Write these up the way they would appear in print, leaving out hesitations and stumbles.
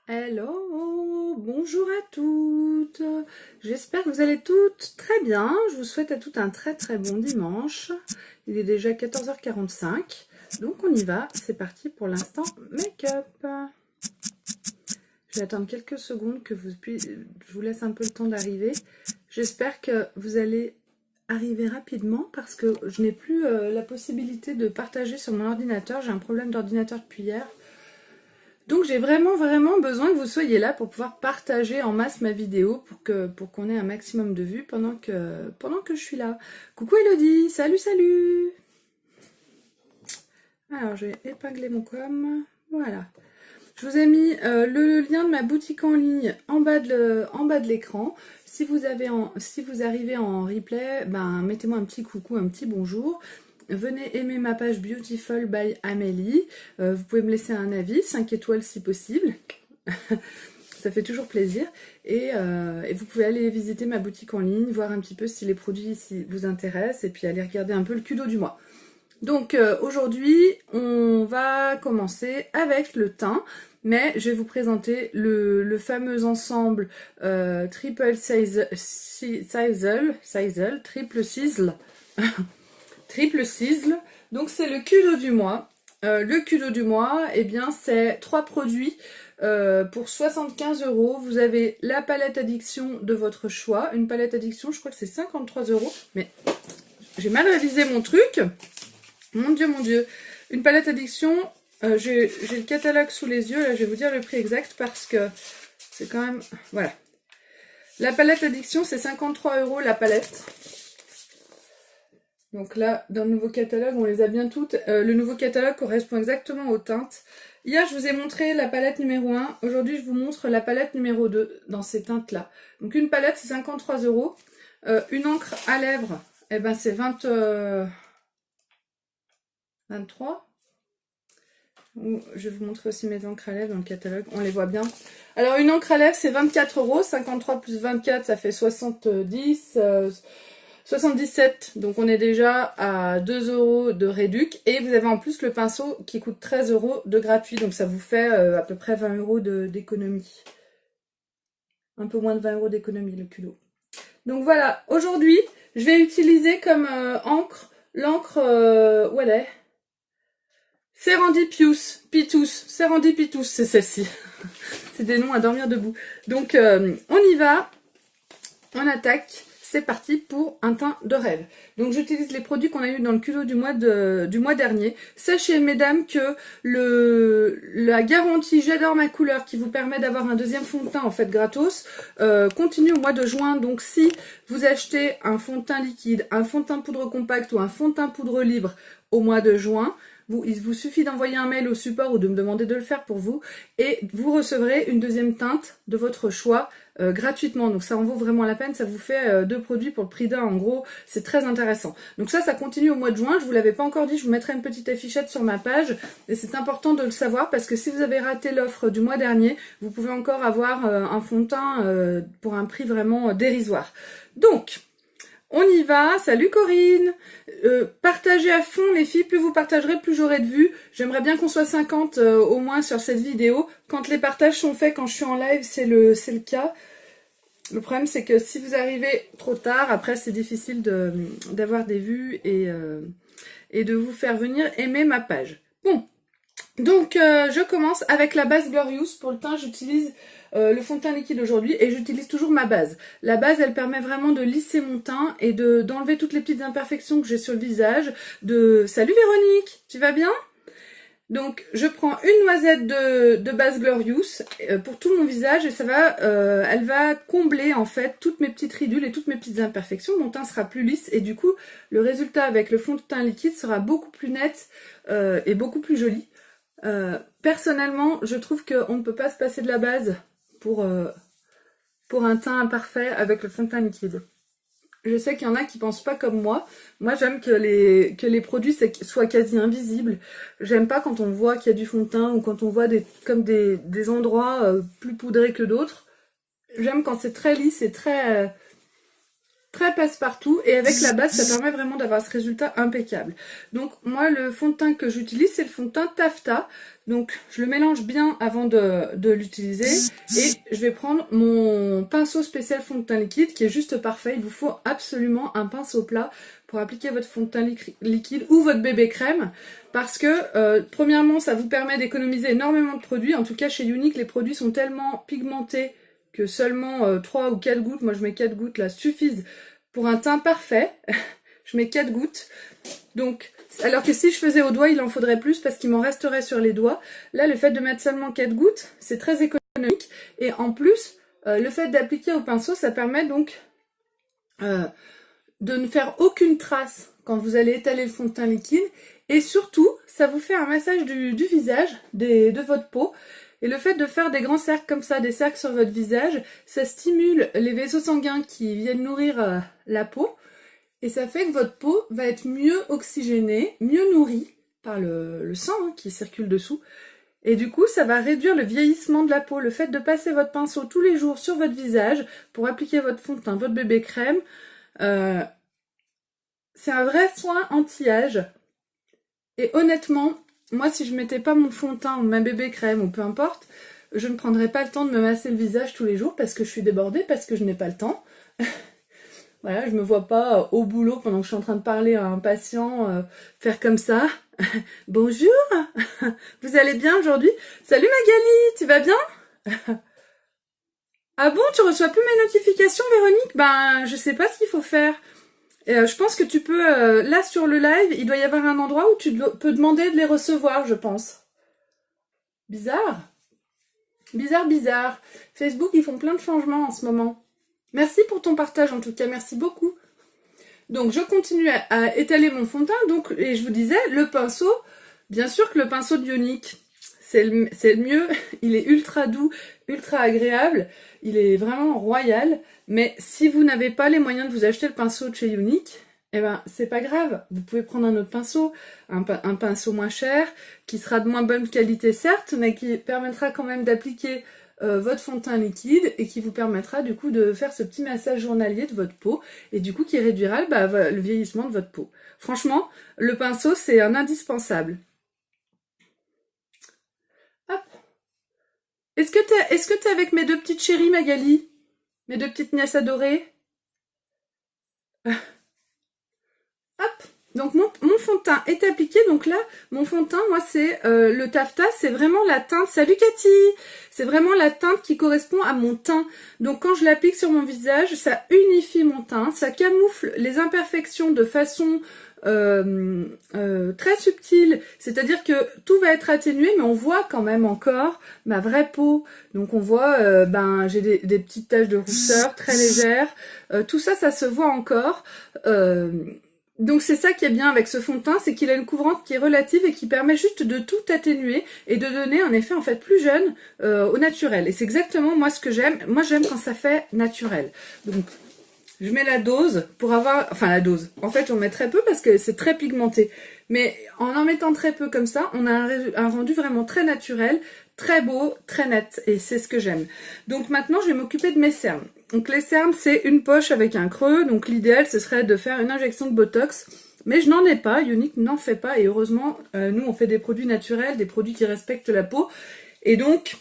Hello, bonjour à toutes. J'espère que vous allez toutes très bien. Je vous souhaite à toutes un très bon dimanche. Il est déjà 14h45, donc on y va. C'est parti pour l'instant make-up. Je vais attendre quelques secondes que je vous laisse un peu le temps d'arriver. J'espère que vous allez arriver rapidement parce que je n'ai plus la possibilité de partager sur mon ordinateur. J'ai un problème d'ordinateur depuis hier. Donc j'ai vraiment besoin que vous soyez là pour pouvoir partager en masse ma vidéo pour qu'on ait un maximum de vues pendant que je suis là. Coucou Elodie, salut. Alors je vais épingler mon com, voilà. Je vous ai mis le lien de ma boutique en ligne en bas de l'écran. Si vous arrivez en replay, ben mettez-moi un petit coucou, un petit bonjour. Venez aimer ma page Beautiful by Amélie. Vous pouvez me laisser un avis, 5 étoiles si possible. Ça fait toujours plaisir. Et vous pouvez aller visiter ma boutique en ligne, voir un petit peu si les produits ici vous intéressent et puis aller regarder un peu le Kudo du mois. Donc aujourd'hui, on va commencer avec le teint. Mais je vais vous présenter le fameux ensemble Triple Sizzle, Triple Sizzle. Triple Sizzle. Donc c'est le Kudo du mois. Le Kudo du mois, eh bien c'est 3 produits pour 75 €. Vous avez la palette addiction de votre choix. Une palette addiction, je crois que c'est 53 €. Mais j'ai mal révisé mon truc. Mon Dieu. Une palette addiction, j'ai le catalogue sous les yeux. Là, je vais vous dire le prix exact parce que c'est quand même... Voilà. La palette addiction, c'est 53 € la palette. Donc là, dans le nouveau catalogue, on les a bien toutes. Le nouveau catalogue correspond exactement aux teintes. Hier, je vous ai montré la palette numéro 1. Aujourd'hui, je vous montre la palette numéro 2 dans ces teintes-là. Donc une palette, c'est 53 €. Une encre à lèvres, eh ben, c'est 23. Je vais vous montrer aussi mes encres à lèvres dans le catalogue. On les voit bien. Alors, une encre à lèvres, c'est 24 €. 53 plus 24, ça fait 70... 77, donc on est déjà à 2 € de réduc. Et vous avez en plus le pinceau qui coûte 13 € de gratuit. Donc ça vous fait à peu près 20 € d'économie. Un peu moins de 20 € d'économie le culot. Donc voilà, aujourd'hui, je vais utiliser comme encre, l'encre, où elle est ? Serendipitous, Serendipitous, c'est celle-ci. C'est des noms à dormir debout. Donc on y va, on attaque. C'est parti pour un teint de rêve. Donc j'utilise les produits qu'on a eu dans le culot du mois dernier. Sachez mesdames que la garantie J'adore ma couleur qui vous permet d'avoir un deuxième fond de teint en fait gratos continue au mois de juin. Donc si vous achetez un fond de teint liquide, un fond de teint poudre compacte ou un fond de teint poudre libre au mois de juin, il vous suffit d'envoyer un mail au support ou de me demander de le faire pour vous et vous recevrez une deuxième teinte de votre choix gratuitement. Donc ça en vaut vraiment la peine, ça vous fait 2 produits pour le prix d'un en gros, c'est très intéressant. Donc ça continue au mois de juin, je vous l'avais pas encore dit, je vous mettrai une petite affichette sur ma page et c'est important de le savoir parce que si vous avez raté l'offre du mois dernier, vous pouvez encore avoir un fond de teint pour un prix vraiment dérisoire. Donc, on y va, salut Corinne. Partagez à fond les filles, plus vous partagerez, plus j'aurai de vues. J'aimerais bien qu'on soit 50 au moins sur cette vidéo. Quand les partages sont faits, quand je suis en live, c'est le cas. Le problème c'est que si vous arrivez trop tard, après c'est difficile d'avoir des vues et de vous faire venir aimer ma page. Bon, donc je commence avec la base Glorious. Pour le teint, j'utilise le fond de teint liquide aujourd'hui et j'utilise toujours ma base. La base, elle permet vraiment de lisser mon teint et d'enlever toutes les petites imperfections que j'ai sur le visage. Salut Véronique, tu vas bien? Donc je prends une noisette de base Glorious pour tout mon visage et elle va combler en fait toutes mes petites ridules et toutes mes petites imperfections. Mon teint sera plus lisse et du coup le résultat avec le fond de teint liquide sera beaucoup plus net et beaucoup plus joli. Personnellement, je trouve qu'on ne peut pas se passer de la base pour un teint imparfait avec le fond de teint liquide. Je sais qu'il y en a qui pensent pas comme moi. Moi, j'aime que les produits soient quasi invisibles. J'aime pas quand on voit qu'il y a du fond de teint ou quand on voit des endroits plus poudrés que d'autres. J'aime quand c'est très lisse et très très passe-partout et avec la base ça permet vraiment d'avoir ce résultat impeccable. Donc moi le fond de teint que j'utilise c'est le fond de teint Taffeta, donc je le mélange bien avant de l'utiliser et je vais prendre mon pinceau spécial fond de teint liquide qui est juste parfait. Il vous faut absolument un pinceau plat pour appliquer votre fond de teint liquide ou votre bébé crème parce que premièrement ça vous permet d'économiser énormément de produits. En tout cas chez Younique les produits sont tellement pigmentés que seulement 3 ou 4 gouttes, moi je mets 4 gouttes là, suffisent pour un teint parfait. Je mets 4 gouttes. Donc, alors que si je faisais au doigt, il en faudrait plus parce qu'il m'en resterait sur les doigts. Là, le fait de mettre seulement 4 gouttes, c'est très économique. Et en plus, le fait d'appliquer au pinceau, ça permet donc de ne faire aucune trace quand vous allez étaler le fond de teint liquide. Et surtout, ça vous fait un massage du visage, de votre peau. Et le fait de faire des grands cercles comme ça, des cercles sur votre visage, ça stimule les vaisseaux sanguins qui viennent nourrir la peau. Et ça fait que votre peau va être mieux oxygénée, mieux nourrie par le sang qui circule dessous. Et du coup, ça va réduire le vieillissement de la peau. Le fait de passer votre pinceau tous les jours sur votre visage pour appliquer votre fond de teint, votre bébé crème, c'est un vrai soin anti-âge. Et honnêtement, moi, si je mettais pas mon fond de teint ou ma bébé crème ou peu importe, je ne prendrais pas le temps de me masser le visage tous les jours parce que je suis débordée, parce que je n'ai pas le temps. Voilà, je me vois pas au boulot pendant que je suis en train de parler à un patient, faire comme ça. Bonjour, vous allez bien aujourd'hui? Salut Magali, tu vas bien? Ah bon, tu reçois plus mes notifications, Véronique? Ben, je sais pas ce qu'il faut faire. Je pense que tu peux, là sur le live, il doit y avoir un endroit où tu peux demander de les recevoir, je pense. Bizarre. Bizarre, bizarre. Facebook, ils font plein de changements en ce moment. Merci pour ton partage en tout cas, merci beaucoup. Donc je continue à étaler mon fond de teint, donc, et je vous disais, le pinceau, bien sûr que le pinceau de Younique, c'est le mieux, il est ultra doux, ultra agréable, il est vraiment royal, mais si vous n'avez pas les moyens de vous acheter le pinceau de chez Younique, eh ben c'est pas grave, vous pouvez prendre un autre pinceau, un pinceau moins cher, qui sera de moins bonne qualité certes, mais qui permettra quand même d'appliquer votre fond de teint liquide et qui vous permettra du coup de faire ce petit massage journalier de votre peau et du coup qui réduira le vieillissement de votre peau. Franchement, le pinceau c'est un indispensable. Hop. Est-ce que t'es avec mes deux petites chéries Magali? Mes deux petites nièces adorées? Hop. Donc mon fond de teint est appliqué, donc là, mon fond de teint, moi c'est le Taffeta, c'est vraiment la teinte, salut Cathy, c'est vraiment la teinte qui correspond à mon teint. Donc quand je l'applique sur mon visage, ça unifie mon teint, ça camoufle les imperfections de façon très subtile, c'est-à-dire que tout va être atténué, mais on voit quand même encore ma vraie peau. Donc on voit, j'ai des petites taches de rousseur très légères, tout ça, ça se voit encore. Donc c'est ça qui est bien avec ce fond de teint, c'est qu'il a une couvrante qui est relative et qui permet juste de tout atténuer et de donner un effet en fait plus jeune au naturel. Et c'est exactement moi ce que j'aime. Moi j'aime quand ça fait naturel. Donc je mets la dose pour avoir... Enfin la dose. En fait j'en mets très peu parce que c'est très pigmenté. Mais en mettant très peu comme ça, on a un rendu vraiment très naturel, très beau, très net. Et c'est ce que j'aime. Donc maintenant je vais m'occuper de mes cernes. Donc les cernes, c'est une poche avec un creux. Donc l'idéal, ce serait de faire une injection de Botox. Mais je n'en ai pas, Younique n'en fait pas. Et heureusement, nous, on fait des produits naturels, des produits qui respectent la peau. Et donc,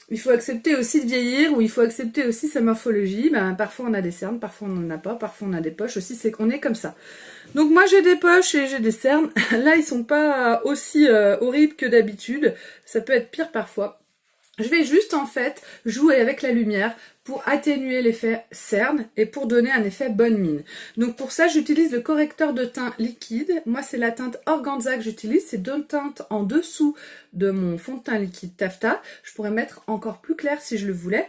il faut accepter aussi de vieillir, ou il faut accepter aussi sa morphologie. Parfois, on a des cernes, parfois, on n'en a pas. Parfois, on a des poches aussi, c'est qu'on est comme ça. Donc moi, j'ai des poches et j'ai des cernes. Là, ils sont pas aussi horribles que d'habitude. Ça peut être pire parfois. Je vais juste en fait jouer avec la lumière pour atténuer l'effet cerne et pour donner un effet bonne mine. Donc pour ça j'utilise le correcteur de teint liquide. Moi c'est la teinte Organza que j'utilise, c'est deux teintes en dessous de mon fond de teint liquide Taffeta. Je pourrais mettre encore plus clair si je le voulais.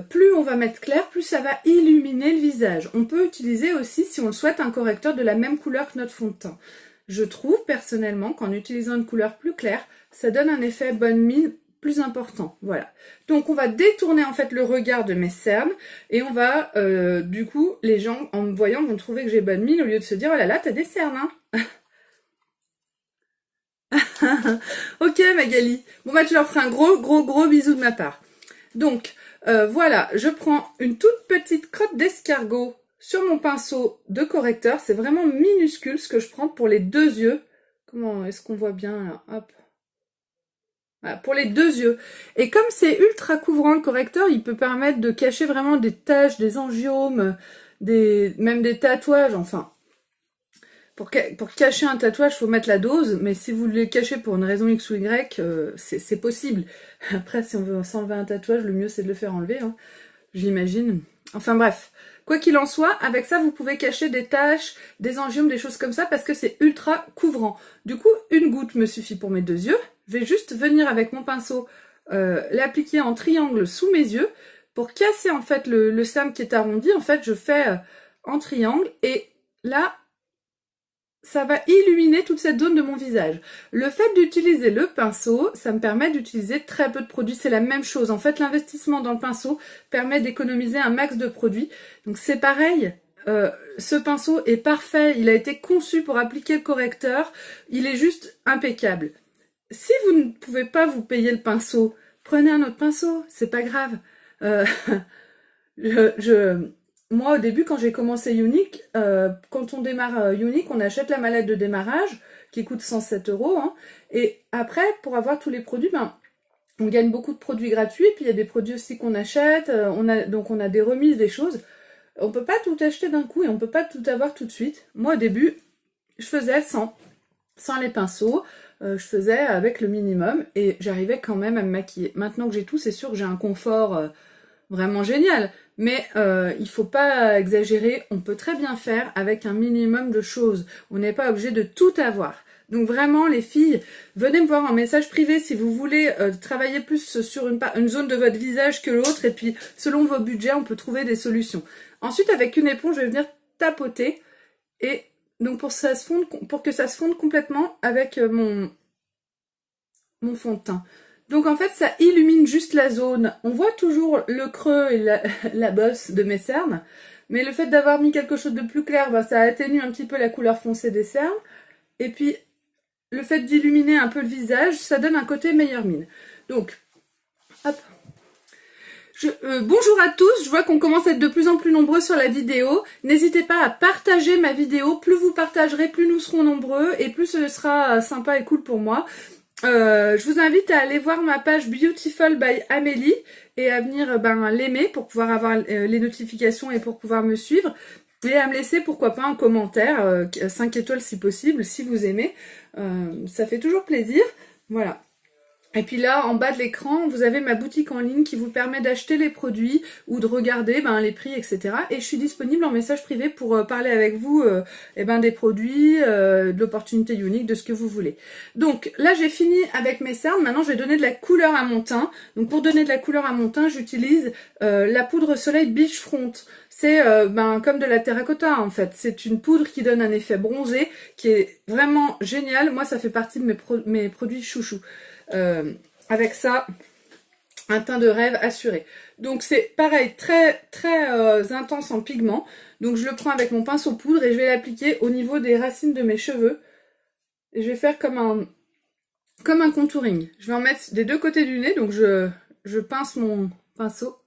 Plus on va mettre clair, plus ça va illuminer le visage. On peut utiliser aussi si on le souhaite un correcteur de la même couleur que notre fond de teint. Je trouve personnellement qu'en utilisant une couleur plus claire, ça donne un effet bonne mine plus important, voilà. Donc on va détourner en fait le regard de mes cernes et on va, du coup, les gens en me voyant vont trouver que j'ai bonne mine au lieu de se dire oh là là t'as des cernes hein. Ok Magali, bon tu leur feras un gros bisou de ma part. Donc voilà, je prends une toute petite crotte d'escargot sur mon pinceau de correcteur. C'est vraiment minuscule ce que je prends pour les deux yeux. Comment est-ce qu'on voit bien là? Hop. Voilà, pour les deux yeux. Et comme c'est ultra couvrant le correcteur, il peut permettre de cacher vraiment des taches, des angiomes, même des tatouages, enfin. Pour cacher un tatouage, il faut mettre la dose, mais si vous le cachez pour une raison X ou Y, c'est possible. Après, si on veut s'enlever un tatouage, le mieux c'est de le faire enlever, hein, j'imagine. Enfin bref, quoi qu'il en soit, avec ça, vous pouvez cacher des taches, des angiomes, des choses comme ça, parce que c'est ultra couvrant. Du coup, une goutte me suffit pour mes deux yeux. Je vais juste venir avec mon pinceau, l'appliquer en triangle sous mes yeux, pour casser en fait le cerne qui est arrondi. En fait, je fais en triangle, et là, ça va illuminer toute cette zone de mon visage. Le fait d'utiliser le pinceau, ça me permet d'utiliser très peu de produits. C'est la même chose. En fait, l'investissement dans le pinceau permet d'économiser un max de produits. Donc c'est pareil, ce pinceau est parfait. Il a été conçu pour appliquer le correcteur. Il est juste impeccable. Si vous ne pouvez pas vous payer le pinceau, prenez un autre pinceau. C'est pas grave. Moi, au début, quand j'ai commencé Younique, quand on démarre Younique, on achète la mallette de démarrage qui coûte 107 €. Hein, et après, pour avoir tous les produits, ben, on gagne beaucoup de produits gratuits. Et puis, il y a des produits aussi qu'on achète. Donc, on a des remises, des choses. On peut pas tout acheter d'un coup et on peut pas tout avoir tout de suite. Moi, au début, je faisais sans les pinceaux. Je faisais avec le minimum et j'arrivais quand même à me maquiller. Maintenant que j'ai tout, c'est sûr que j'ai un confort vraiment génial. Mais il faut pas exagérer, on peut très bien faire avec un minimum de choses. On n'est pas obligé de tout avoir. Donc vraiment les filles, venez me voir en message privé si vous voulez travailler plus sur une zone de votre visage que l'autre. Et puis selon vos budgets, on peut trouver des solutions. Ensuite avec une éponge, je vais venir tapoter. Et donc pour que ça se fonde complètement avec mon fond de teint. Donc en fait, ça illumine juste la zone. On voit toujours le creux et la bosse de mes cernes. Mais le fait d'avoir mis quelque chose de plus clair, ben, ça atténue un petit peu la couleur foncée des cernes. Et puis, le fait d'illuminer un peu le visage, ça donne un côté meilleure mine. Donc, hop. Bonjour à tous, je vois qu'on commence à être de plus en plus nombreux sur la vidéo. N'hésitez pas à partager ma vidéo. Plus vous partagerez, plus nous serons nombreux et plus ce sera sympa et cool pour moi. Je vous invite à aller voir ma page Beautiful by Amélie et à venir l'aimer pour pouvoir avoir les notifications et pour pouvoir me suivre. Et à me laisser pourquoi pas un commentaire, 5 étoiles si possible, si vous aimez. Ça fait toujours plaisir. Voilà. Et puis là, en bas de l'écran, vous avez ma boutique en ligne qui vous permet d'acheter les produits ou de regarder les prix, etc. Et je suis disponible en message privé pour parler avec vous des produits, de l'opportunité unique, de ce que vous voulez. Donc là, j'ai fini avec mes cernes. Maintenant, je vais donner de la couleur à mon teint. Donc pour donner de la couleur à mon teint, j'utilise la poudre soleil Beachfront. C'est comme de la terracotta en fait. C'est une poudre qui donne un effet bronzé qui est vraiment génial. Moi, ça fait partie de mes produits chouchous. Avec ça, un teint de rêve assuré. Donc c'est pareil, très très intense en pigment. Donc je le prends avec mon pinceau poudre et je vais l'appliquer au niveau des racines de mes cheveux. Et je vais faire comme un contouring. Je vais en mettre des deux côtés du nez. Donc je pince mon pinceau.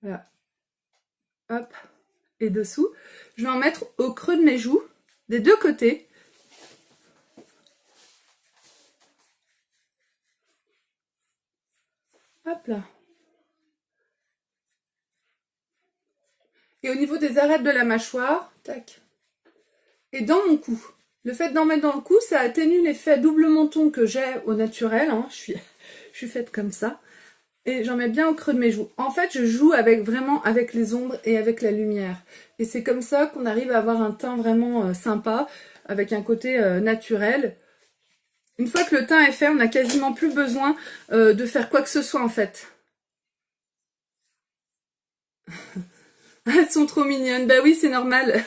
Voilà. Hop. Et dessous. Je vais en mettre au creux de mes joues, des deux côtés. Hop là. Et au niveau des arêtes de la mâchoire, tac. Et dans mon cou. Le fait d'en mettre dans le cou, ça atténue l'effet double menton que j'ai au naturel. Hein. Je suis faite comme ça. Et j'en mets bien au creux de mes joues. En fait, je joue vraiment avec les ombres et avec la lumière. Et c'est comme ça qu'on arrive à avoir un teint vraiment sympa, avec un côté naturel. Une fois que le teint est fait, on n'a quasiment plus besoin de faire quoi que ce soit en fait. Elles sont trop mignonnes. Bah oui, c'est normal.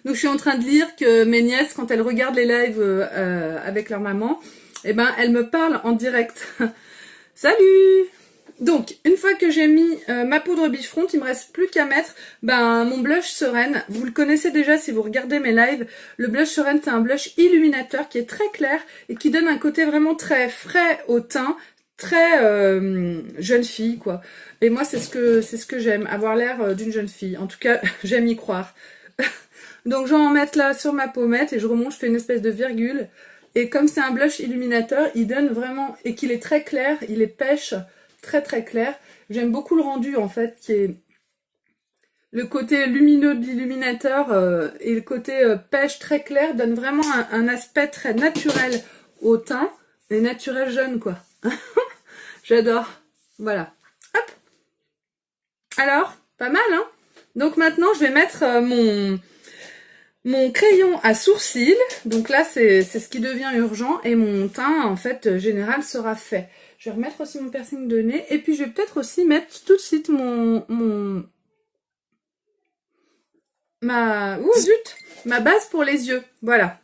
Donc je suis en train de lire que mes nièces, quand elles regardent les lives avec leur maman, elles me parlent en direct. Salut! Donc, une fois que j'ai mis ma poudre Beachfront, il me reste plus qu'à mettre mon blush Sereine. Vous le connaissez déjà si vous regardez mes lives. Le blush Sereine, c'est un blush illuminateur qui est très clair et qui donne un côté vraiment très frais au teint, très jeune fille, quoi. Et moi, c'est ce que j'aime, avoir l'air d'une jeune fille. En tout cas, j'aime y croire. Donc, je vais en mettre là sur ma pommette et je remonte, je fais une espèce de virgule. Et comme c'est un blush illuminateur, il donne vraiment... Et qu'il est très clair, il est pêche, très très clair. J'aime beaucoup le rendu, en fait, qui est... Le côté lumineux de l'illuminateur et le côté pêche très clair donne vraiment un aspect très naturel au teint. Et naturel jeune, quoi. J'adore. Voilà. Hop. Alors, pas mal, hein? Donc maintenant, je vais mettre mon crayon à sourcils. Donc là, c'est ce qui devient urgent. Et mon teint, en fait, général sera fait. Je vais remettre aussi mon piercing de nez. Et puis, je vais peut-être aussi mettre tout de suite ma base pour les yeux. Voilà.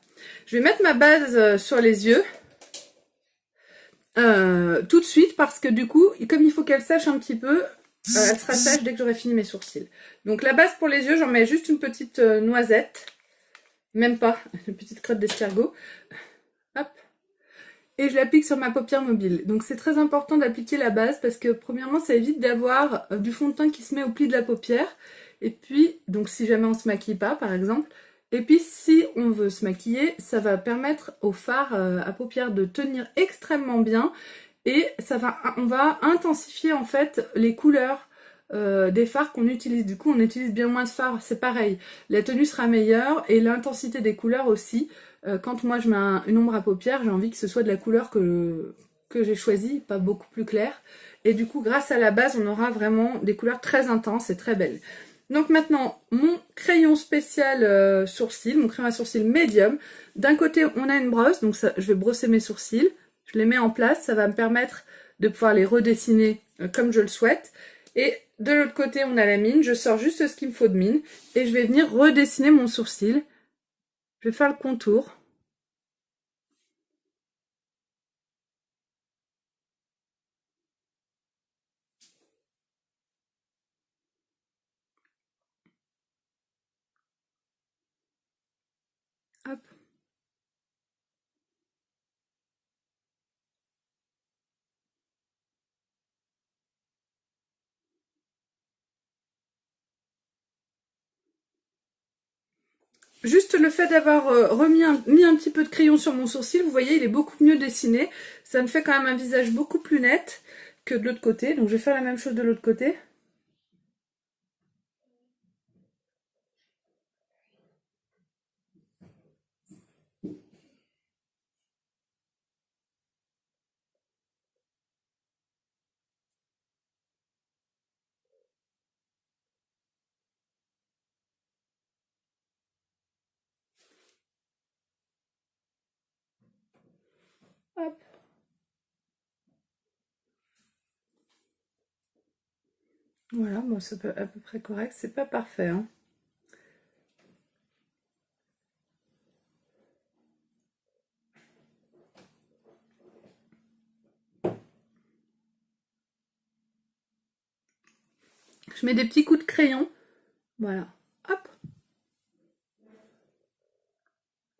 Je vais mettre ma base sur les yeux. Tout de suite parce que du coup, comme il faut qu'elle sèche un petit peu, elle sera sèche dès que j'aurai fini mes sourcils. Donc la base pour les yeux, j'en mets juste une petite noisette. Même pas, une petite crotte d'escargot. Hop. Et je l'applique sur ma paupière mobile. Donc c'est très important d'appliquer la base parce que premièrement, ça évite d'avoir du fond de teint qui se met au pli de la paupière. Et puis, donc si jamais on se maquille pas par exemple. Et puis si on veut se maquiller, ça va permettre au fard à paupières de tenir extrêmement bien. Et on va intensifier en fait les couleurs des fards qu'on utilise. Du coup, on utilise bien moins de fards, c'est pareil. La tenue sera meilleure et l'intensité des couleurs aussi. Quand moi je mets une ombre à paupières, j'ai envie que ce soit de la couleur que j'ai choisie, pas beaucoup plus claire. Et du coup, grâce à la base, on aura vraiment des couleurs très intenses et très belles. Donc maintenant, mon crayon spécial sourcil, mon crayon à sourcils médium. D'un côté, on a une brosse, donc ça, je vais brosser mes sourcils. Je les mets en place, ça va me permettre de pouvoir les redessiner comme je le souhaite. Et de l'autre côté, on a la mine. Je sors juste ce qu'il me faut de mine. Et je vais venir redessiner mon sourcil. Je vais faire le contour. Hop. Juste le fait d'avoir mis un petit peu de crayon sur mon sourcil, vous voyez, il est beaucoup mieux dessiné. Ça me fait quand même un visage beaucoup plus net que de l'autre côté. Donc je vais faire la même chose de l'autre côté. Hop. Voilà, bon, c'est à peu près correct. C'est pas parfait, hein. Je mets des petits coups de crayon. Voilà. Hop.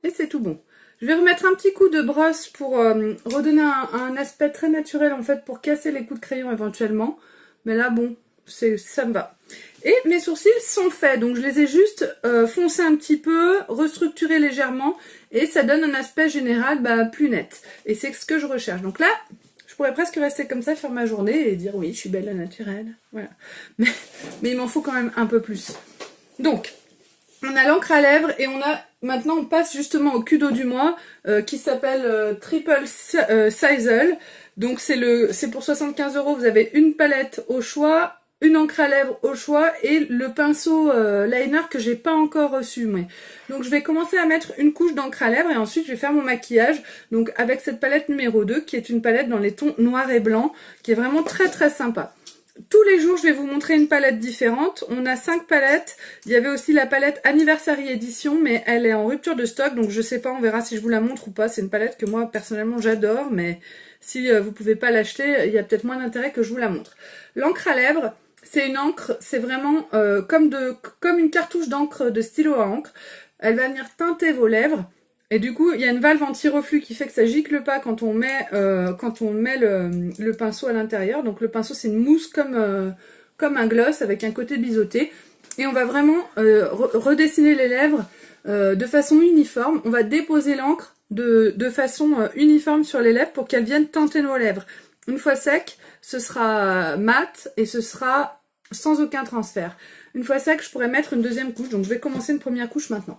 Et c'est tout bon. Je vais remettre un petit coup de brosse pour redonner un aspect très naturel en fait, pour casser les coups de crayon éventuellement. Mais là, bon, ça me va. Et mes sourcils sont faits, donc je les ai juste foncés un petit peu, restructurés légèrement, et ça donne un aspect général plus net. Et c'est ce que je recherche. Donc là, je pourrais presque rester comme ça, faire ma journée et dire oui, je suis belle à naturelle. Voilà. Mais il m'en faut quand même un peu plus. Donc, on a l'encre à lèvres et maintenant on passe justement au Kudo du mois qui s'appelle Triple Sizzle. Donc c'est pour 75 €, vous avez une palette au choix, une encre à lèvres au choix et le pinceau liner que j'ai pas encore reçu. Donc je vais commencer à mettre une couche d'encre à lèvres et ensuite je vais faire mon maquillage. Donc avec cette palette numéro 2 qui est une palette dans les tons noir et blanc qui est vraiment très très sympa. Tous les jours, je vais vous montrer une palette différente. On a 5 palettes. Il y avait aussi la palette Anniversary Edition, mais elle est en rupture de stock, donc je sais pas, on verra si je vous la montre ou pas. C'est une palette que moi, personnellement, j'adore, mais si vous pouvez pas l'acheter, il y a peut-être moins d'intérêt que je vous la montre. L'encre à lèvres, c'est une encre, c'est vraiment comme une cartouche d'encre de stylo à encre. Elle va venir teinter vos lèvres. Et du coup, il y a une valve anti-reflux qui fait que ça gicle pas quand on met, le pinceau à l'intérieur. Donc le pinceau, c'est une mousse comme un gloss avec un côté biseauté. Et on va vraiment redessiner les lèvres de façon uniforme. On va déposer l'encre de façon uniforme sur les lèvres pour qu'elles viennent teinter nos lèvres. Une fois sec, ce sera mat et ce sera sans aucun transfert. Une fois sec, je pourrais mettre une deuxième couche. Donc je vais commencer une première couche maintenant.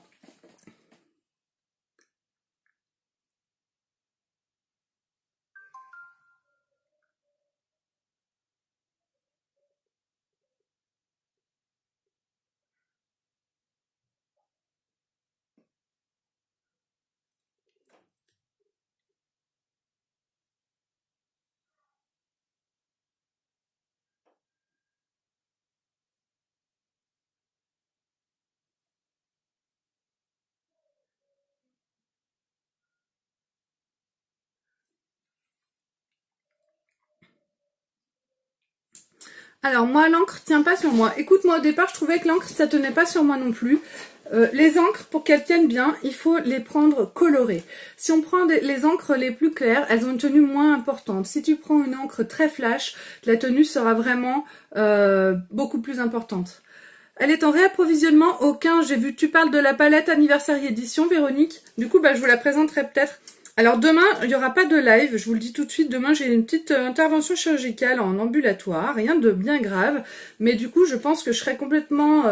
Alors moi, l'encre tient pas sur moi. Écoute-moi, au départ, je trouvais que l'encre, ça tenait pas sur moi non plus. Les encres, pour qu'elles tiennent bien, il faut les prendre colorées. Si on prend les encres les plus claires, elles ont une tenue moins importante. Si tu prends une encre très flash, la tenue sera vraiment beaucoup plus importante. Elle est en réapprovisionnement au 15. J'ai vu, tu parles de la palette Anniversary Edition, Véronique. Du coup, je vous la présenterai peut-être. Alors demain, il n'y aura pas de live, je vous le dis tout de suite. Demain, j'ai une petite intervention chirurgicale en ambulatoire, rien de bien grave. Mais du coup, je pense que je serai complètement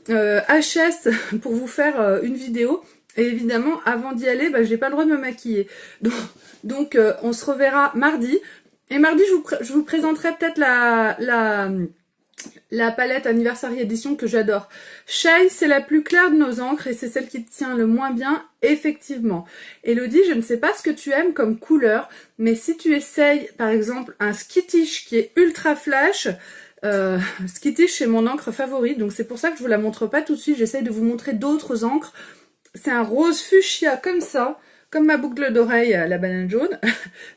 HS pour vous faire une vidéo. Et évidemment, avant d'y aller, je n'ai pas le droit de me maquiller. Donc on se reverra mardi. Et mardi, je vous présenterai peut-être la palette Anniversary Edition que j'adore. Shai, c'est la plus claire de nos encres et c'est celle qui tient le moins bien, effectivement. Elodie, je ne sais pas ce que tu aimes comme couleur, mais si tu essayes, par exemple, un Skittish qui est ultra flash, Skittish, c'est mon encre favorite, donc c'est pour ça que je vous la montre pas tout de suite. J'essaye de vous montrer d'autres encres. C'est un rose fuchsia comme ça, comme ma boucle d'oreille, la banane jaune.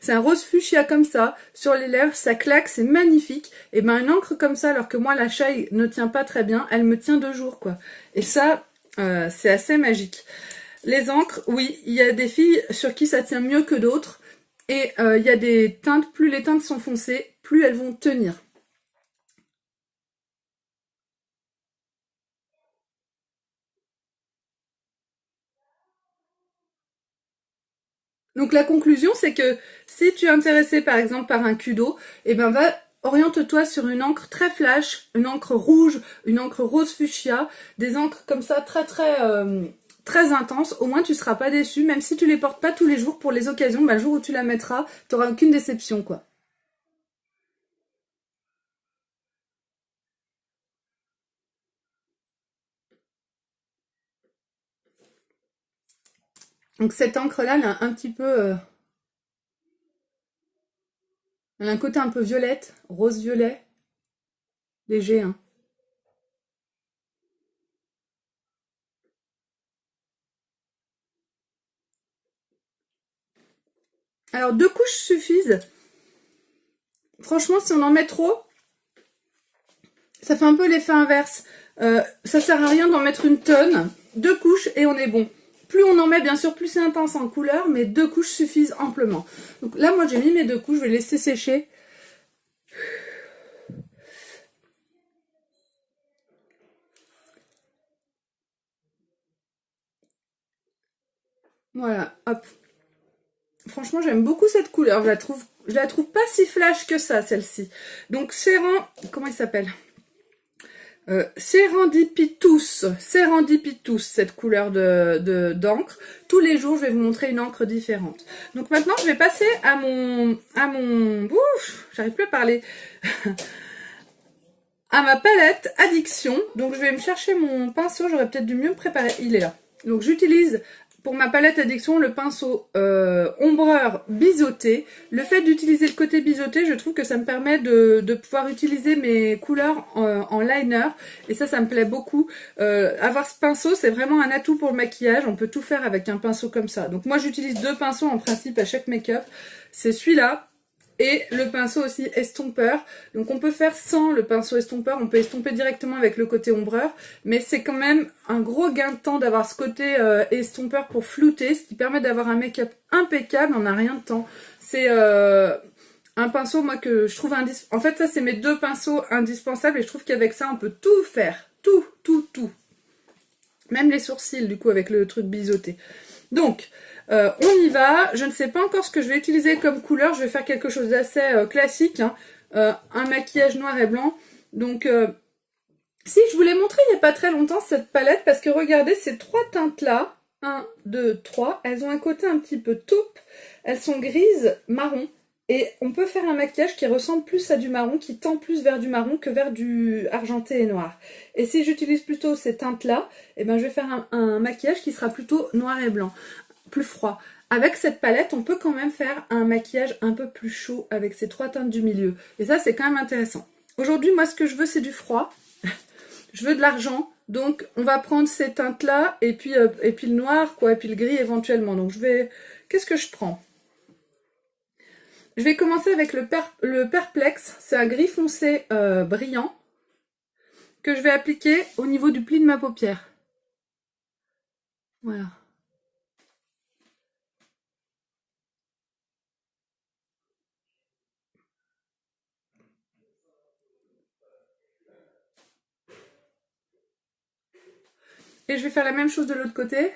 C'est un rose fuchsia comme ça, sur les lèvres, ça claque, c'est magnifique. Et une encre comme ça, alors que moi la Shai ne tient pas très bien, elle me tient 2 jours, quoi. Et ça, c'est assez magique. Les encres, oui, il y a des filles sur qui ça tient mieux que d'autres. Et il y a des teintes, plus les teintes sont foncées, plus elles vont tenir. Donc la conclusion, c'est que si tu es intéressé par exemple par un Kudo, oriente-toi sur une encre très flash, une encre rouge, une encre rose fuchsia, des encres comme ça très intenses. Au moins tu seras pas déçu, même si tu les portes pas tous les jours pour les occasions, le jour où tu la mettras, tu n'auras aucune déception, quoi. Donc cette encre-là, elle a un petit peu, elle a un côté un peu violette, rose-violet, léger, hein. Alors 2 couches suffisent. Franchement, si on en met trop, ça fait un peu l'effet inverse. Ça sert à rien d'en mettre une tonne. 2 couches et on est bon. Plus on en met, bien sûr, plus c'est intense en couleur, mais 2 couches suffisent amplement. Donc là, moi, j'ai mis mes 2 couches, je vais laisser sécher. Voilà, hop. Franchement, j'aime beaucoup cette couleur. Je la trouve pas si flash que ça, celle-ci. Donc, comment il s'appelle? Serendipitous, cette couleur d'encre. Tous les jours, je vais vous montrer une encre différente. Donc maintenant, je vais passer à ouf, j'arrive plus à parler. À ma palette Addiction. Donc je vais me chercher mon pinceau, j'aurais peut-être dû mieux me préparer. Il est là. Donc j'utilise pour ma palette Addiction le pinceau ombreur biseauté. Le fait d'utiliser le côté biseauté, je trouve que ça me permet de pouvoir utiliser mes couleurs en liner. Et ça me plaît beaucoup. Avoir ce pinceau, c'est vraiment un atout pour le maquillage. On peut tout faire avec un pinceau comme ça. Donc moi j'utilise 2 pinceaux en principe à chaque make-up. C'est celui-là Et le pinceau aussi estompeur. Donc on peut faire sans le pinceau estompeur, on peut estomper directement avec le côté ombreur. Mais c'est quand même un gros gain de temps d'avoir ce côté estompeur pour flouter, ce qui permet d'avoir un make-up impeccable en un rien de temps. C'est un pinceau, moi, que je trouve indispensable. En fait, ça, c'est mes deux pinceaux indispensables et je trouve qu'avec ça, on peut tout faire. Tout, tout, tout. Même les sourcils, du coup, avec le truc biseauté. Donc, on y va. Je ne sais pas encore ce que je vais utiliser comme couleur. Je vais faire quelque chose d'assez classique. Hein. Un maquillage noir et blanc. Donc, si, je vous l'ai montré il n'y a pas très longtemps, cette palette. Parce que regardez, ces trois teintes-là. 1, 2, 3. Elles ont un côté un petit peu taupe. Elles sont grises, marron. Et on peut faire un maquillage qui ressemble plus à du marron, qui tend plus vers du marron que vers du argenté et noir. Et si j'utilise plutôt ces teintes-là, eh ben je vais faire un maquillage qui sera plutôt noir et blanc, plus froid. Avec cette palette, on peut quand même faire un maquillage un peu plus chaud avec ces trois teintes du milieu. Et ça, c'est quand même intéressant. Aujourd'hui, moi, ce que je veux, c'est du froid. Je veux de l'argent. Donc, on va prendre ces teintes-là et puis le noir, quoi, et puis le gris éventuellement. Donc, je vais... Qu'est-ce que je prends ? Je vais commencer avec le Perplex, c'est un gris foncé brillant que je vais appliquer au niveau du pli de ma paupière. Voilà. Et je vais faire la même chose de l'autre côté.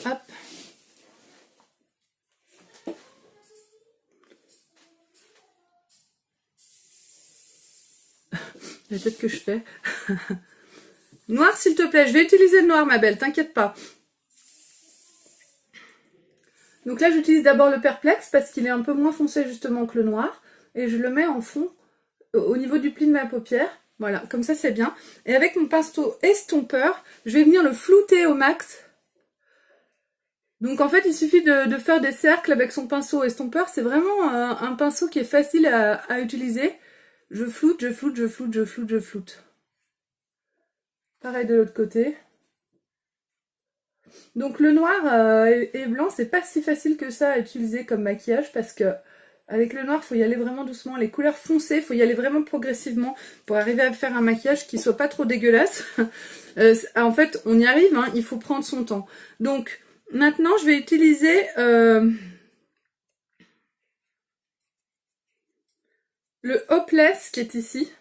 Hop. La tête que je fais. Noir, s'il te plaît. Je vais utiliser le noir, ma belle. T'inquiète pas. Donc là, j'utilise d'abord le Perplex parce qu'il est un peu moins foncé justement que le noir. Et je le mets en fond au niveau du pli de ma paupière. Voilà, comme ça, c'est bien. Et avec mon pinceau estompeur, je vais venir le flouter au max. Donc en fait, il suffit de faire des cercles avec son pinceau estompeur. C'est vraiment un pinceau qui est facile à utiliser. Je floute, je floute, je floute, je floute, je floute. Pareil de l'autre côté. Donc le noir et blanc, c'est pas si facile que ça à utiliser comme maquillage parce que avec le noir, il faut y aller vraiment doucement. Les couleurs foncées, il faut y aller vraiment progressivement pour arriver à faire un maquillage qui soit pas trop dégueulasse. En fait, on y arrive, hein, il faut prendre son temps. Donc maintenant, je vais utiliser le Hopeless qui est ici.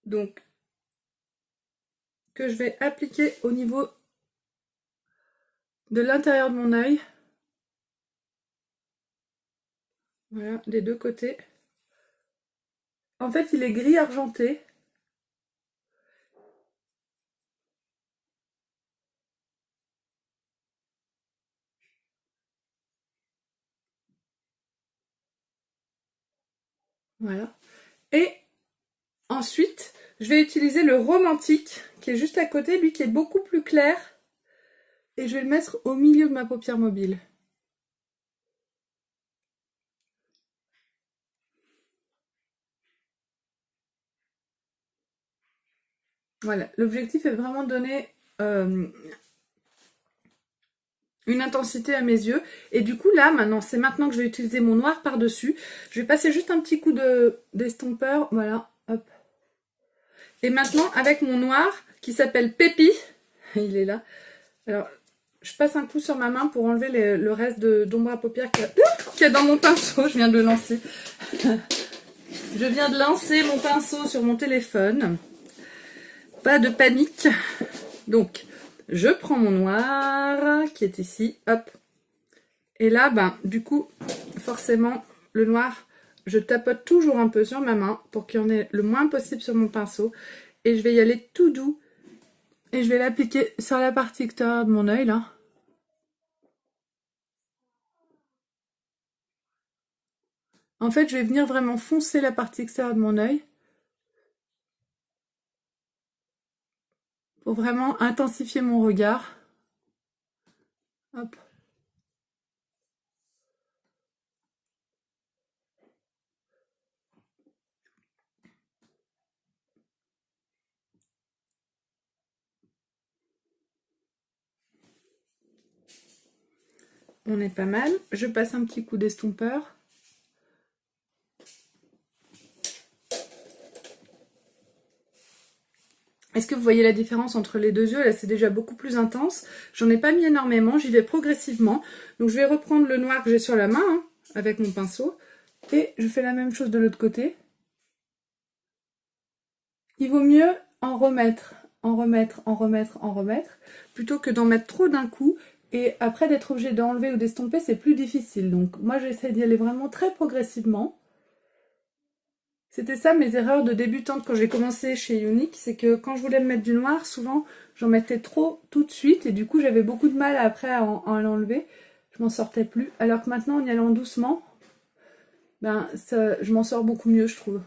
Donc, que je vais appliquer au niveau de l'intérieur de mon œil. Voilà, des deux côtés. En fait, il est gris argenté. Voilà. Et ensuite, je vais utiliser le romantique qui est juste à côté, lui qui est beaucoup plus clair. Et je vais le mettre au milieu de ma paupière mobile. Voilà, l'objectif est vraiment de donner une intensité à mes yeux. Et du coup, là, maintenant, c'est maintenant que je vais utiliser mon noir par-dessus. Je vais passer juste un petit coup d'estompeur. Voilà, hop. Et maintenant, avec mon noir, qui s'appelle Pépi, il est là. Alors, je passe un coup sur ma main pour enlever le reste d'ombre à paupières qu'il y a dans mon pinceau. Je viens de le lancer. Je viens de lancer mon pinceau sur mon téléphone. Pas de panique. Donc, je prends mon noir qui est ici. Hop. Et là, ben, du coup, forcément, le noir, je tapote toujours un peu sur ma main pour qu'il y en ait le moins possible sur mon pinceau. Et je vais y aller tout doux. Et je vais l'appliquer sur la partie extérieure de mon œil, là. En fait, je vais venir vraiment foncer la partie extérieure de mon œil. Pour vraiment intensifier mon regard. Hop. on est pas mal. Je passe un petit coup d'estompeur. Est-ce que vous voyez la différence entre les deux yeux? Là, c'est déjà beaucoup plus intense. J'en ai pas mis énormément, j'y vais progressivement. Donc, je vais reprendre le noir que j'ai sur la main, hein, avec mon pinceau. Et je fais la même chose de l'autre côté. Il vaut mieux en remettre, plutôt que d'en mettre trop d'un coup. Et après, d'être obligé d'enlever ou d'estomper, c'est plus difficile. Donc, moi, j'essaie d'y aller vraiment très progressivement. C'était ça mes erreurs de débutante quand j'ai commencé chez Younique, c'est que quand je voulais me mettre du noir, souvent j'en mettais trop tout de suite et du coup j'avais beaucoup de mal après à l'enlever, je m'en sortais plus. Alors que maintenant en y allant doucement, ben je m'en sors beaucoup mieux je trouve.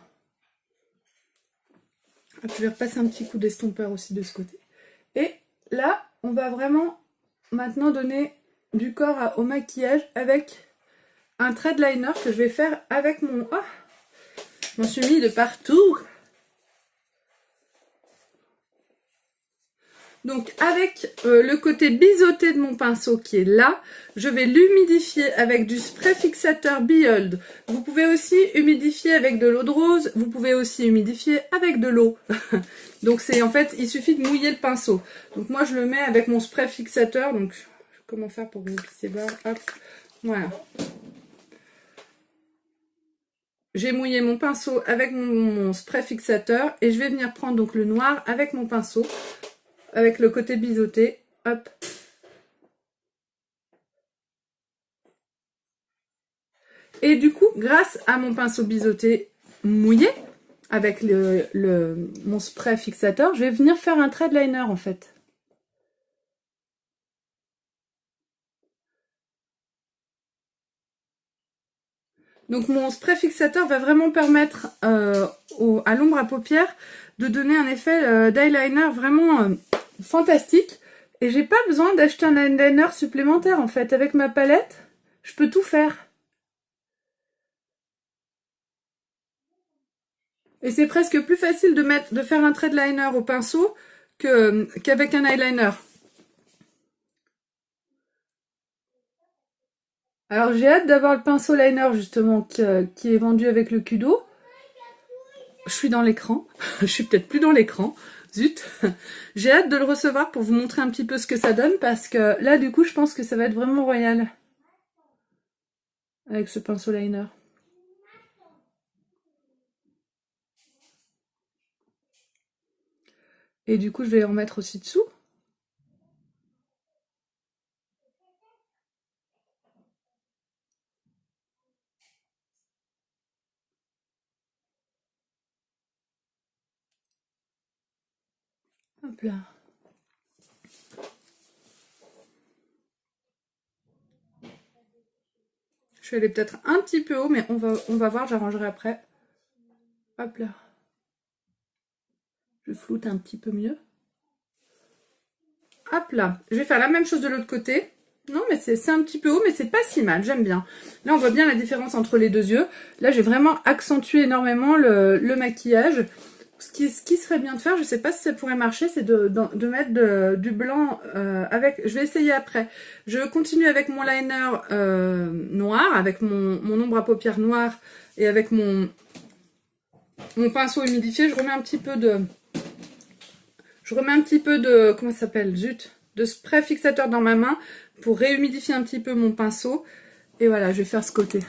Je vais repasser un petit coup d'estompeur aussi de ce côté. Et là, on va vraiment maintenant donner du corps au maquillage avec un thread liner que je vais faire avec mon... Ah, je m'en suis mis de partout. Donc avec le côté biseauté de mon pinceau qui est là, je vais l'humidifier avec du spray fixateur Behold. Vous pouvez aussi humidifier avec de l'eau de rose, vous pouvez aussi humidifier avec de l'eau. Donc c'est en fait, il suffit de mouiller le pinceau. Donc moi je le mets avec mon spray fixateur, donc comment faire pour que vous puissiez voir, hop, voilà. J'ai mouillé mon pinceau avec mon spray fixateur et je vais venir prendre donc le noir avec mon pinceau. Avec le côté biseauté, hop. Et du coup, grâce à mon pinceau biseauté mouillé, avec mon spray fixateur, je vais venir faire un thread liner en fait. Donc mon spray fixateur va vraiment permettre à l'ombre à paupières de donner un effet d'eyeliner vraiment fantastique. Et j'ai pas besoin d'acheter un eyeliner supplémentaire en fait. Avec ma palette, je peux tout faire. Et c'est presque plus facile de faire un thread liner au pinceau qu'avec un eyeliner. Alors j'ai hâte d'avoir le pinceau liner justement qui est vendu avec le Kudo. Je suis dans l'écran. Je suis peut-être plus dans l'écran. Zut. J'ai hâte de le recevoir pour vous montrer un petit peu ce que ça donne parce que là du coup je pense que ça va être vraiment royal. Avec ce pinceau liner. Et du coup je vais en mettre aussi dessous. Hop là. Je vais aller peut-être un petit peu haut, mais on va voir, j'arrangerai après. Hop là. Je floute un petit peu mieux. Hop là. Je vais faire la même chose de l'autre côté. Non, mais c'est un petit peu haut, mais c'est pas si mal, j'aime bien. Là, on voit bien la différence entre les deux yeux. Là, j'ai vraiment accentué énormément le maquillage. Ce qui serait bien de faire, je sais pas si ça pourrait marcher, c'est de mettre du blanc avec... Je vais essayer après. Je continue avec mon liner noir, avec mon ombre à paupières noire et avec mon pinceau humidifié. Je remets un petit peu de... Comment ça s'appelle? Zut! De spray fixateur dans ma main pour réhumidifier un petit peu mon pinceau. Et voilà, je vais faire ce côté.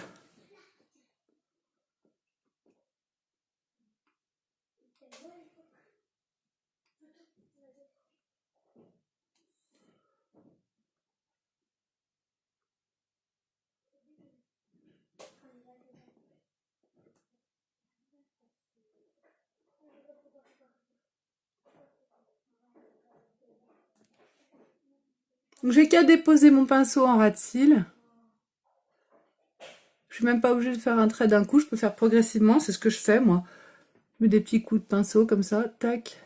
Donc j'ai qu'à déposer mon pinceau en ras de cils. Je suis même pas obligée de faire un trait d'un coup, je peux faire progressivement, c'est ce que je fais moi. Je mets des petits coups de pinceau comme ça, tac.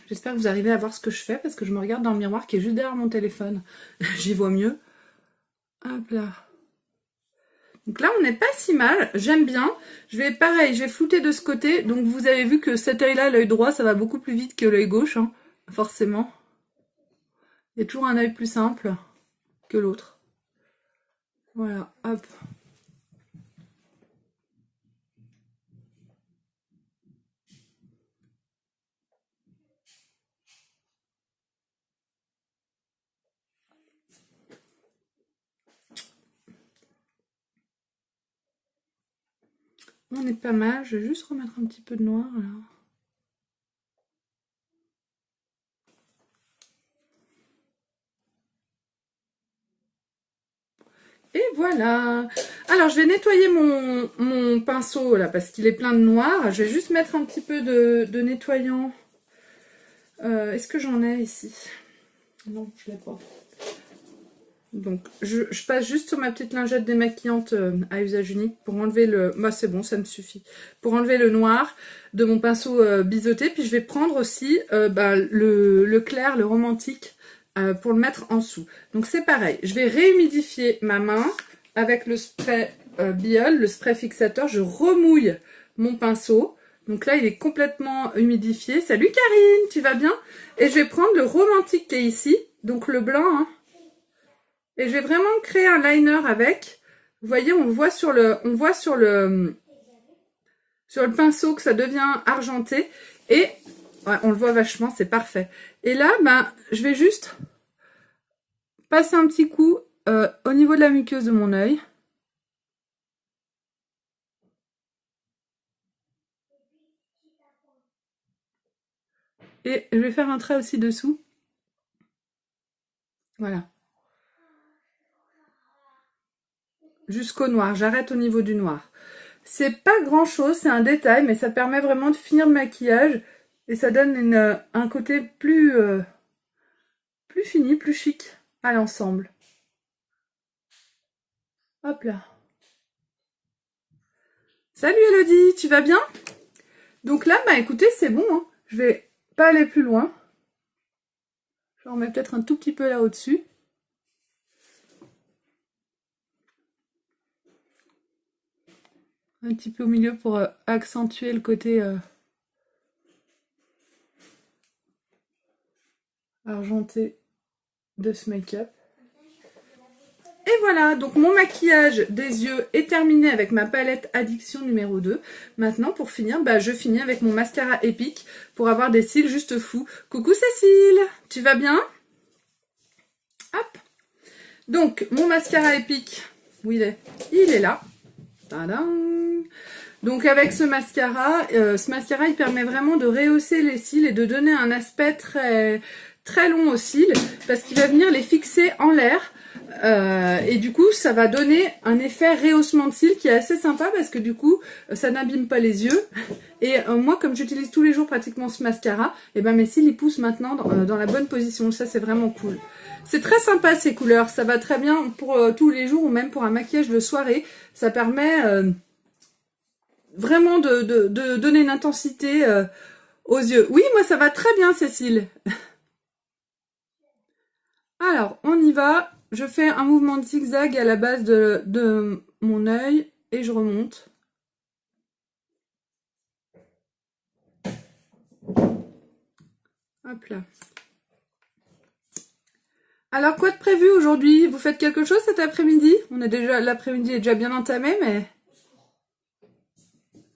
J'espère que vous arrivez à voir ce que je fais parce que je me regarde dans le miroir qui est juste derrière mon téléphone. J'y vois mieux. Hop là. Donc là, on n'est pas si mal. J'aime bien. Pareil, je vais flouter de ce côté. Donc vous avez vu que cet œil-là, l'œil droit, ça va beaucoup plus vite que l'œil gauche, hein, forcément. Il y a toujours un œil plus simple que l'autre. Voilà, hop. On est pas mal. Je vais juste remettre un petit peu de noir là. Et voilà. Alors, je vais nettoyer mon pinceau là parce qu'il est plein de noir. Je vais juste mettre un petit peu de nettoyant. Est-ce que j'en ai ici? Non, je l'ai pas. Donc, je passe juste sur ma petite lingette démaquillante à usage unique pour enlever le... Bah, c'est bon, ça me suffit. Pour enlever le noir de mon pinceau biseauté. Puis, je vais prendre aussi le clair, le romantique, pour le mettre en dessous. Donc, c'est pareil. Je vais réhumidifier ma main avec le spray Biol, le spray fixateur. Je remouille mon pinceau. Donc là, il est complètement humidifié. Salut Karine, tu vas bien? Et je vais prendre le romantique qui est ici. Donc, le blanc, hein. Et je vais vraiment créer un liner avec. Vous voyez, on voit sur le pinceau que ça devient argenté. Et ouais, on le voit vachement, c'est parfait. Et là, je vais juste passer un petit coup au niveau de la muqueuse de mon œil. Et je vais faire un trait aussi dessous. Voilà. Jusqu'au noir, j'arrête au niveau du noir. C'est pas grand chose, c'est un détail, mais ça permet vraiment de finir le maquillage et ça donne un côté plus fini, plus chic à l'ensemble. Hop là. Salut Elodie, tu vas bien? Donc là, écoutez, c'est bon, hein. Je vais pas aller plus loin. Je vais en mettre peut-être un tout petit peu là au-dessus. Un petit peu au milieu pour accentuer le côté argenté de ce make-up. Et voilà, donc mon maquillage des yeux est terminé avec ma palette Addiction numéro 2. Maintenant, pour finir, je finis avec mon mascara Epic pour avoir des cils juste fous. Coucou Cécile, tu vas bien? Hop. Donc, mon mascara Epic, où il est? Il est là. Tadam! Donc avec ce mascara, il permet vraiment de rehausser les cils et de donner un aspect très, très long aux cils parce qu'il va venir les fixer en l'air. Et du coup, ça va donner un effet rehaussement de cils qui est assez sympa parce que du coup, ça n'abîme pas les yeux. Et moi, comme j'utilise tous les jours pratiquement ce mascara, et mes cils ils poussent maintenant dans la bonne position. Ça, c'est vraiment cool. C'est très sympa ces couleurs. Ça va très bien pour tous les jours ou même pour un maquillage de soirée. Ça permet vraiment de donner une intensité aux yeux. Oui, moi, ça va très bien, Cécile. Alors, on y va. Je fais un mouvement de zigzag à la base de mon œil et je remonte. Hop là. Alors, quoi de prévu aujourd'hui? Vous faites quelque chose cet après-midi? L'après-midi est déjà bien entamé, mais...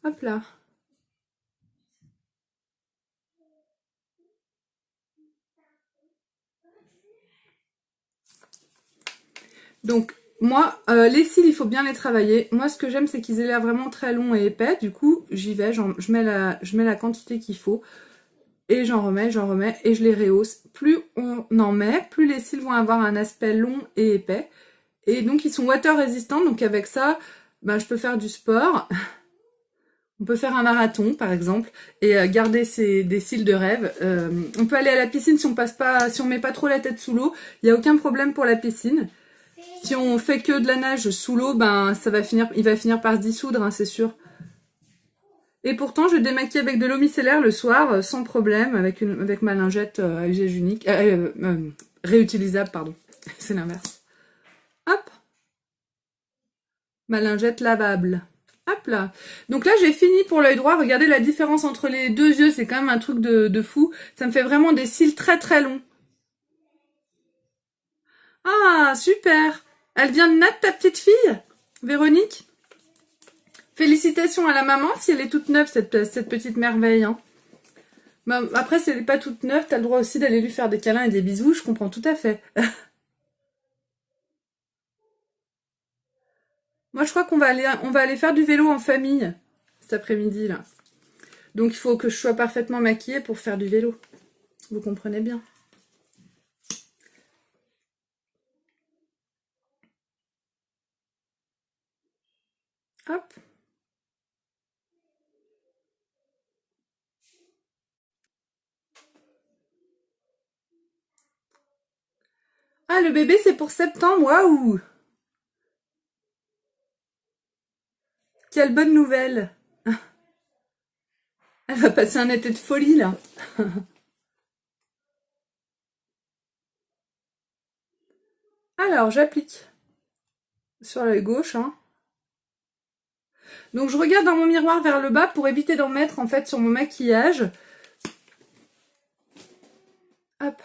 Hop là. Donc, moi, les cils, il faut bien les travailler. Moi, ce que j'aime, c'est qu'ils aient l'air vraiment très longs et épais. Du coup, j'y vais, je mets la quantité qu'il faut. Et j'en remets, et je les rehausse. Plus on en met, plus les cils vont avoir un aspect long et épais. Et donc, ils sont water résistants. Donc, avec ça, je peux faire du sport. On peut faire un marathon, par exemple, et garder des cils de rêve. On peut aller à la piscine si on met pas trop la tête sous l'eau. Il n'y a aucun problème pour la piscine. Si on fait que de la nage sous l'eau, il va finir par se dissoudre, hein, c'est sûr. Et pourtant, je démaquille avec de l'eau micellaire le soir, sans problème, avec ma lingette à usage unique, réutilisable, pardon. C'est l'inverse. Hop, Ma lingette lavable. Hop là. Donc là, j'ai fini pour l'œil droit. Regardez la différence entre les deux yeux. C'est quand même un truc de fou. Ça me fait vraiment des cils très très longs. Ah, super. Elle vient de naître, ta petite fille, Véronique? Félicitations à la maman si elle est toute neuve, cette petite merveille. Hein. Bah, après, si elle n'est pas toute neuve, t'as le droit aussi d'aller lui faire des câlins et des bisous. Je comprends tout à fait. Moi, je crois on va aller faire du vélo en famille cet après-midi, là. Donc, il faut que je sois parfaitement maquillée pour faire du vélo. Vous comprenez bien. Hop. Ah, le bébé, c'est pour septembre. Waouh! Quelle bonne nouvelle! Elle va passer un été de folie, là. Alors, j'applique sur l'œil gauche. Hein. Donc, je regarde dans mon miroir vers le bas pour éviter d'en mettre, en fait, sur mon maquillage. Hop.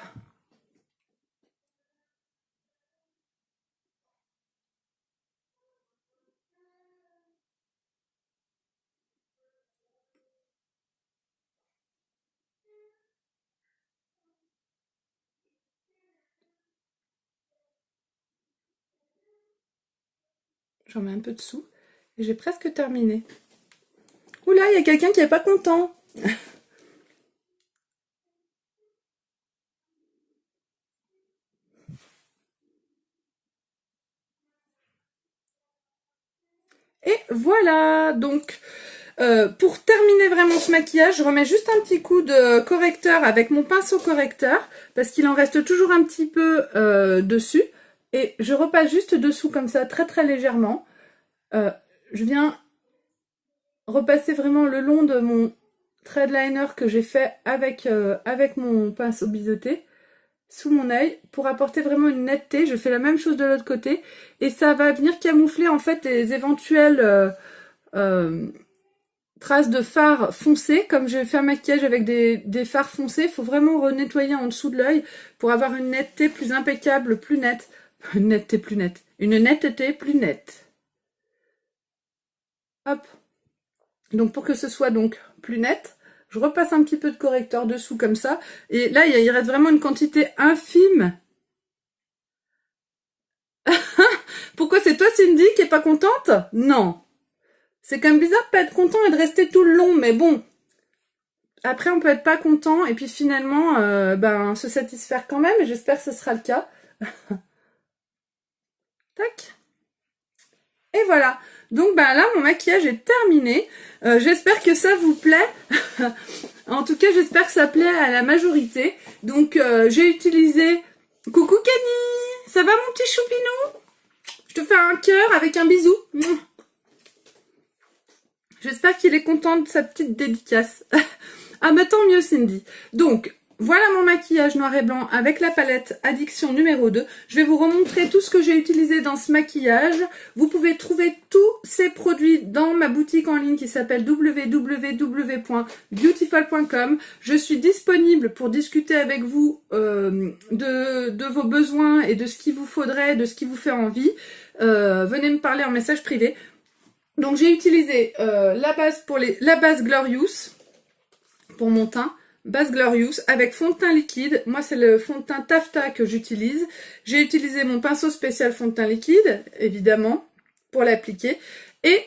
J'en mets un peu dessous. Et j'ai presque terminé. Oula, il y a quelqu'un qui n'est pas content. Et voilà, donc pour terminer vraiment ce maquillage, je remets juste un petit coup de correcteur avec mon pinceau correcteur, parce qu'il en reste toujours un petit peu dessus. Et je repasse juste dessous comme ça, très très légèrement. Je viens repasser vraiment le long de mon thread liner que j'ai fait avec mon pinceau biseauté sous mon œil pour apporter vraiment une netteté. Je fais la même chose de l'autre côté et ça va venir camoufler en fait les éventuelles traces de fard foncé. Comme j'ai fait un maquillage avec des fards foncés, il faut vraiment renettoyer en dessous de l'œil pour avoir une netteté plus impeccable, plus nette. Une netteté plus nette. Une netteté plus nette. Hop. Donc pour que ce soit donc plus net, je repasse un petit peu de correcteur dessous comme ça. Et là, il reste vraiment une quantité infime. Pourquoi c'est toi, Cindy, qui est pas contente? Non. C'est quand même bizarre de pas être content et de rester tout le long, mais bon. Après, on peut être pas content et puis finalement, se satisfaire quand même. Et j'espère que ce sera le cas. Tac. Et voilà. Donc là, mon maquillage est terminé. J'espère que ça vous plaît. En tout cas, j'espère que ça plaît à la majorité. Donc, j'ai utilisé... Coucou Kenny! Ça va mon petit choupinou? Je te fais un cœur avec un bisou. J'espère qu'il est content de sa petite dédicace. Ah bah tant mieux Cindy. Donc, voilà mon maquillage noir et blanc avec la palette Addiction numéro 2. Je vais vous remontrer tout ce que j'ai utilisé dans ce maquillage. Vous pouvez trouver tous ces produits dans ma boutique en ligne qui s'appelle www.beautiful.com. Je suis disponible pour discuter avec vous de vos besoins et de ce qu'il vous faudrait, de ce qui vous fait envie. Venez me parler en message privé. Donc j'ai utilisé la base Glorious pour mon teint. Base Glorious avec fond de teint liquide. Moi, c'est le fond de teint Taffeta que j'utilise. J'ai utilisé mon pinceau spécial fond de teint liquide, évidemment, pour l'appliquer. Et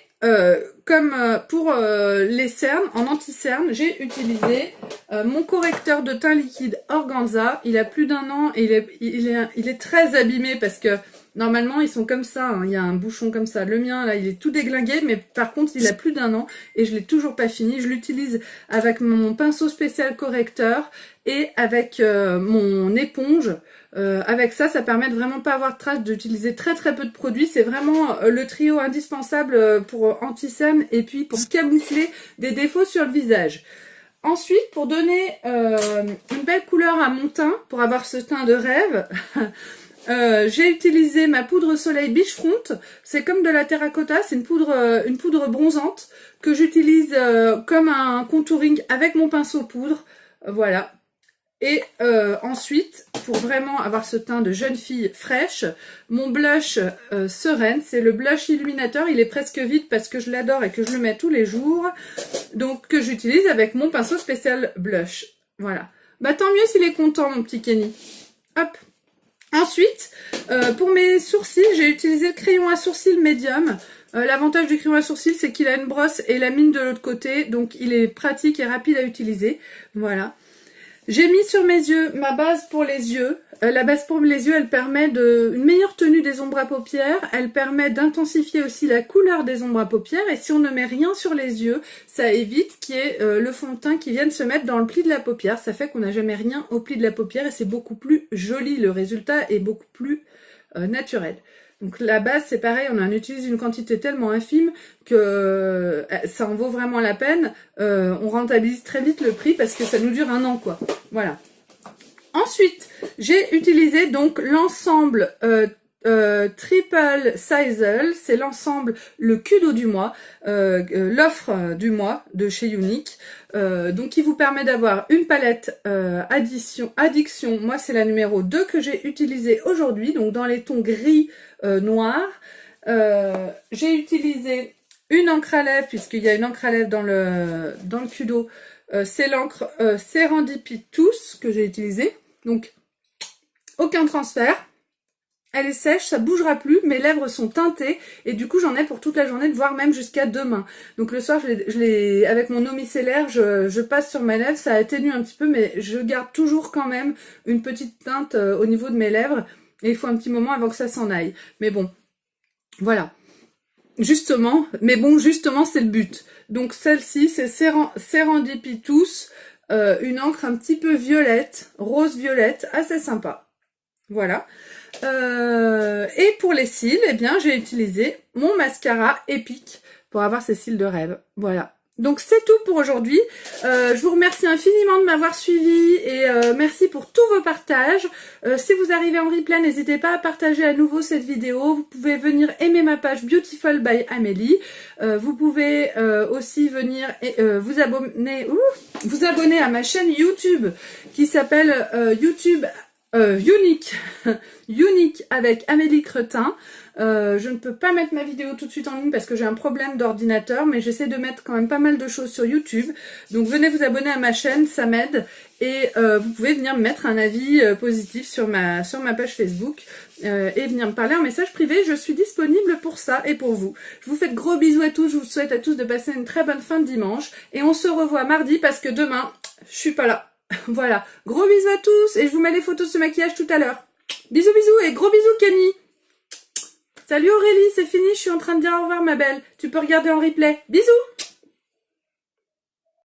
comme pour les cernes, en anti-cerne, j'ai utilisé mon correcteur de teint liquide Organza. Il a plus d'1 an et il est très abîmé parce que normalement, ils sont comme ça, hein. Il y a un bouchon comme ça. Le mien, là, il est tout déglingué, mais par contre, il a plus d'1 an et je l'ai toujours pas fini. Je l'utilise avec mon pinceau spécial correcteur et avec mon éponge. Avec ça, ça permet de vraiment pas avoir de trace, d'utiliser très très peu de produits. C'est vraiment le trio indispensable pour anti-cerne et puis pour camoufler des défauts sur le visage. Ensuite, pour donner une belle couleur à mon teint, pour avoir ce teint de rêve... J'ai utilisé ma poudre soleil Beachfront. C'est comme de la terracotta, c'est une poudre bronzante que j'utilise comme un contouring avec mon pinceau poudre. Voilà. Et ensuite, pour vraiment avoir ce teint de jeune fille fraîche, mon blush Sereine, c'est le blush illuminateur. Il est presque vide parce que je l'adore et que je le mets tous les jours. Donc, que j'utilise avec mon pinceau spécial blush. Voilà. Bah, tant mieux s'il est content, mon petit Kenny. Hop. Ensuite, pour mes sourcils, j'ai utilisé le crayon à sourcils médium. L'avantage du crayon à sourcils, c'est qu'il a une brosse et la mine de l'autre côté. Donc, il est pratique et rapide à utiliser. Voilà. J'ai mis sur mes yeux ma base pour les yeux. La base pour les yeux, elle permet une meilleure tenue des ombres à paupières. Elle permet d'intensifier aussi la couleur des ombres à paupières. Et si on ne met rien sur les yeux, ça évite qu'il y ait le fond de teint qui vienne se mettre dans le pli de la paupière. Ça fait qu'on n'a jamais rien au pli de la paupière et c'est beaucoup plus joli. Le résultat est beaucoup plus naturel. Donc la base, c'est pareil, on en utilise une quantité tellement infime que ça en vaut vraiment la peine. On rentabilise très vite le prix parce que ça nous dure 1 an, quoi. Voilà. Ensuite, j'ai utilisé donc l'ensemble Triple Sizzle, c'est l'ensemble, le Kudo du mois, l'offre du mois de chez Younique. Donc qui vous permet d'avoir une palette addiction. Moi c'est la numéro 2 que j'ai utilisée aujourd'hui, donc dans les tons gris noir. J'ai utilisé une encre à lèvres, puisqu'il y a une encre à lèvres dans le Kudo. C'est l'encre Serendipitous que j'ai utilisée. Donc aucun transfert. Elle est sèche, ça bougera plus, mes lèvres sont teintées et du coup j'en ai pour toute la journée, voire même jusqu'à demain. Donc le soir, avec mon eau micellaire, je passe sur mes lèvres, ça atténue un petit peu, mais je garde toujours quand même une petite teinte au niveau de mes lèvres et il faut un petit moment avant que ça s'en aille. Mais bon, voilà. Justement, c'est le but. Donc celle-ci, c'est Serendipitous, une encre un petit peu violette, rose-violette, assez sympa. Voilà. Et pour les cils, eh bien, j'ai utilisé mon mascara Epic pour avoir ces cils de rêve. Voilà. Donc, c'est tout pour aujourd'hui. Je vous remercie infiniment de m'avoir suivi et merci pour tous vos partages. Si vous arrivez en replay, n'hésitez pas à partager à nouveau cette vidéo. Vous pouvez venir aimer ma page Beautiful by Amélie. Vous pouvez aussi venir vous abonner à ma chaîne YouTube qui s'appelle YouTube Younique Younique avec Amélie Cretin. Je ne peux pas mettre ma vidéo tout de suite en ligne parce que j'ai un problème d'ordinateur, mais j'essaie de mettre quand même pas mal de choses sur YouTube. Donc venez vous abonner à ma chaîne, ça m'aide. Et vous pouvez venir me mettre un avis positif sur ma page Facebook et venir me parler en message privé. Je suis disponible pour ça et pour vous. Je vous fais de gros bisous à tous. Je vous souhaite à tous de passer une très bonne fin de dimanche. Et on se revoit mardi parce que demain, je suis pas là. Voilà, gros bisous à tous et je vous mets les photos de ce maquillage tout à l'heure. Bisous bisous et gros bisous Kenny. Salut Aurélie, c'est fini, je suis en train de dire au revoir ma belle. Tu peux regarder en replay. Bisous.